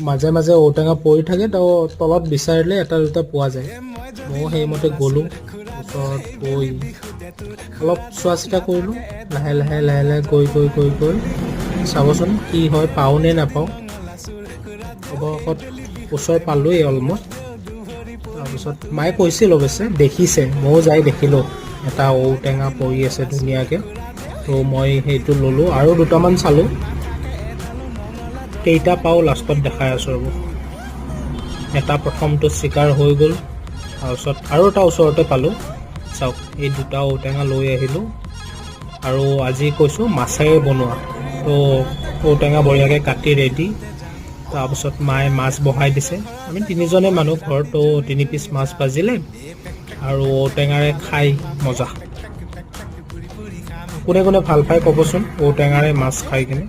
মাজে মাজে ঔটেঙা পৰি থাকে, তো তলত বিচাৰিলে এটা দুটা পোৱা যায়। মই সেইমতে গ'লোঁ, ওচৰত গৈ অলপ চোৱা চিতা কৰিলোঁ। লাহে লাহে লাহে লাহে গৈ গৈ গৈ গৈ চাবচোন কি হয়, পাওঁ নে নাপাওঁ। অৱশেষত ওচৰ পালোঁৱেই অলমষ্ট। তাৰপিছত মায়ে কৈছিল অৱশ্যে, দেখিছে, ময়ো যাই দেখিলোঁ এটা ঔটেঙা পৰি আছে ধুনীয়াকৈ। তো মই সেইটো ল'লোঁ আৰু দুটামান চালোঁ, কেইটা পাওঁ লাষ্টত দেখাই আছোঁ ৰ'ব। এটা প্ৰথমটো চিকাৰ হৈ গ'ল, তাৰপিছত আৰু এটা ওচৰতে পালোঁ। চাওক, এই দুটা ঔটেঙা লৈ আহিলোঁ আৰু আজি কৈছোঁ মাছেৰে বনোৱা। তো ঔটেঙা বঢ়িয়াকৈ কাটি ৰেডি। তাৰপিছত মায়ে মাছ বহাই দিছে। আমি তিনিজনে মানুহ ঘৰত, তো 3 পিচ মাছ ভাজিলে আৰু ঔটেঙাৰে খাই মজা। কোনে কোনে ভাল পায় ক'বচোন ঔটেঙাৰে মাছ খাই কিনে।